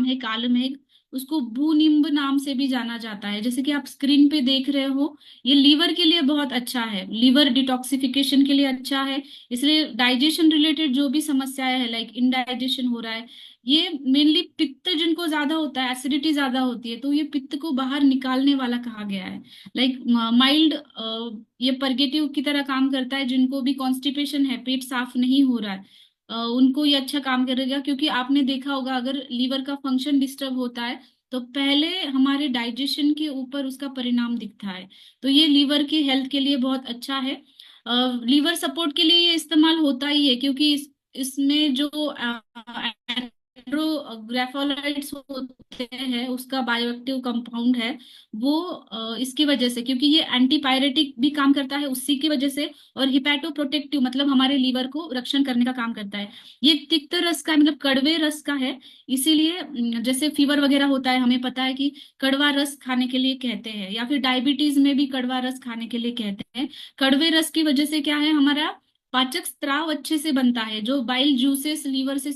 है कालमेघ, उसको भूनिम्ब नाम से भी जाना जाता है, जैसे कि आप स्क्रीन पे देख रहे हो। ये लीवर के लिए बहुत अच्छा है, लीवर डिटॉक्सिफिकेशन के लिए अच्छा है। इसलिए डाइजेशन रिलेटेड जो भी समस्याएं है, लाइक इनडाइजेशन हो रहा है, ये मेनली पित्त जिनको ज्यादा होता है, एसिडिटी ज्यादा होती है, तो ये पित्त को बाहर निकालने वाला कहा गया है। लाइक माइल्ड, ये परगेटिव की तरह काम करता है। जिनको भी कॉन्स्टिपेशन है, पेट साफ नहीं हो रहा है, उनको ये अच्छा काम करेगा। क्योंकि आपने देखा होगा, अगर लीवर का फंक्शन डिस्टर्ब होता है तो पहले हमारे डाइजेशन के ऊपर उसका परिणाम दिखता है। तो ये लीवर की हेल्थ के लिए बहुत अच्छा है। लीवर सपोर्ट के लिए ये इस्तेमाल होता ही है, क्योंकि इसमें जो ग्रेफोलाइट्स होते हैं, उसका बायोएक्टिव कंपाउंड है वो, इसकी वजह से, क्योंकि ये एंटीपायरेटिक भी काम करता है उसी की वजह से, और हिपैटो प्रोटेक्टिव मतलब हमारे लीवर को रक्षण करने का काम करता है। ये तिक्त रस का मतलब कड़वे रस का है। इसीलिए जैसे फीवर वगैरह होता है, हमें पता है कि कड़वा रस खाने के लिए कहते हैं, या फिर डायबिटीज में भी कड़वा रस खाने के लिए कहते हैं। कड़वे रस की वजह से क्या है, हमारा पाचक स्त्राव अच्छे से बनता है, जो बाइल जूसेस लीवर से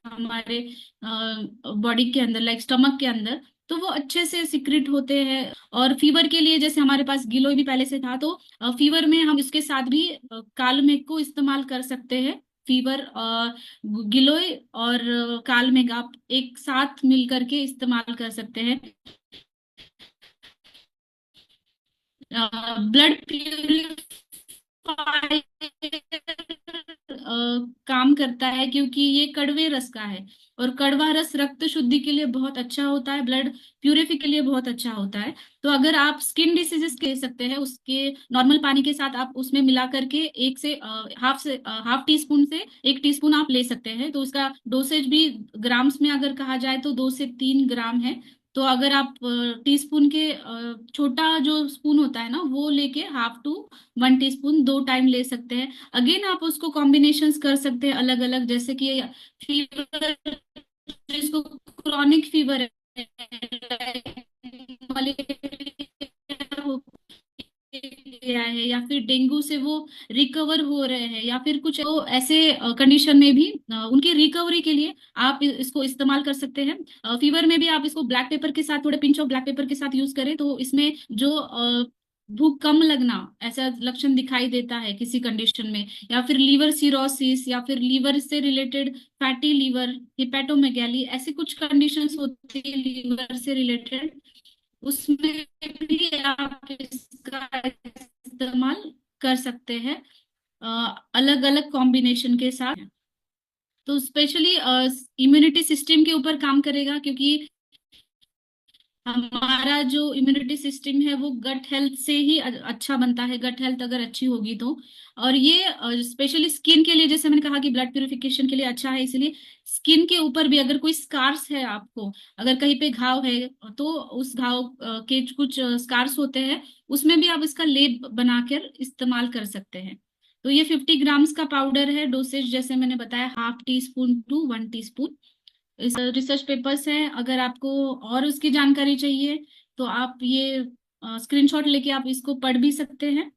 हमारे बॉडी के अंदर, लाइक स्टमक के अंदर, तो वो अच्छे से सिक्रिट होते हैं। और फीवर के लिए जैसे हमारे पास गिलोय भी पहले से था, तो फीवर में हम इसके साथ भी कालमेघ को इस्तेमाल कर सकते हैं। फीवर गिलोय और कालमेघ आप एक साथ मिल करके इस्तेमाल कर सकते हैं। ब्लड प्यूरिफायर काम करता है, क्योंकि ये कड़वे रस का है, और कड़वा रस रक्त शुद्धि के लिए बहुत अच्छा होता है, ब्लड प्यूरिफी के लिए बहुत अच्छा होता है। तो अगर आप स्किन डिसीजेस ले सकते हैं, उसके नॉर्मल पानी के साथ आप उसमें मिला करके एक से हाफ टी स्पून से 1 टीस्पून आप ले सकते हैं। तो उसका डोसेज भी ग्राम्स में अगर कहा जाए तो 2 से 3 ग्राम है। तो अगर आप टीस्पून के छोटा जो स्पून होता है ना, वो लेके ½ टू 1 टीस्पून 2 टाइम ले सकते हैं। अगेन आप उसको कॉम्बिनेशंस कर सकते हैं अलग अलग, जैसे कि फीवर, जिसको क्रॉनिक फीवर है, मलेरिया हो गया है, या फिर डेंगू से वो रिकवर हो रहे हैं, या फिर कुछ तो ऐसे कंडीशन में भी उनकी रिकवरी के लिए आप इसको इस्तेमाल कर सकते हैं। फीवर में भी आप इसको ब्लैक पेपर के साथ, थोड़े पिंच ऑफ ब्लैक पेपर के साथ यूज करें, तो इसमें जो भूख कम लगना ऐसा लक्षण दिखाई देता है किसी कंडीशन में, या फिर लीवर सिरोसिस, या फिर लीवर से रिलेटेड फैटी लीवर, हिपेटोमेगैली, ऐसी कुछ कंडीशंस होती है लीवर से रिलेटेड, उसमें भी आप इसका इस्तेमाल कर सकते हैं अलग अलग कॉम्बिनेशन के साथ। तो स्पेशली इम्यूनिटी सिस्टम के ऊपर काम करेगा, क्योंकि हमारा जो इम्यूनिटी सिस्टम है वो गट हेल्थ से ही अच्छा बनता है, गट हेल्थ अगर अच्छी होगी तो। और ये स्पेशली स्किन के लिए, जैसे मैंने कहा कि ब्लड प्यूरिफिकेशन के लिए अच्छा है, इसलिए स्किन के ऊपर भी अगर कोई स्कार्स है आपको, अगर कहीं पे घाव है, तो उस घाव के कुछ स्कार्स होते हैं, उसमें भी आप इसका लेप बनाकर इस्तेमाल कर सकते हैं। तो ये 50 ग्राम्स का पाउडर है। डोसेज जैसे मैंने बताया, ½ टी स्पून टू 1 टीस्पून। इस रिसर्च पेपर्स हैं, अगर आपको और उसकी जानकारी चाहिए तो आप ये स्क्रीनशॉट लेके आप इसको पढ़ भी सकते हैं।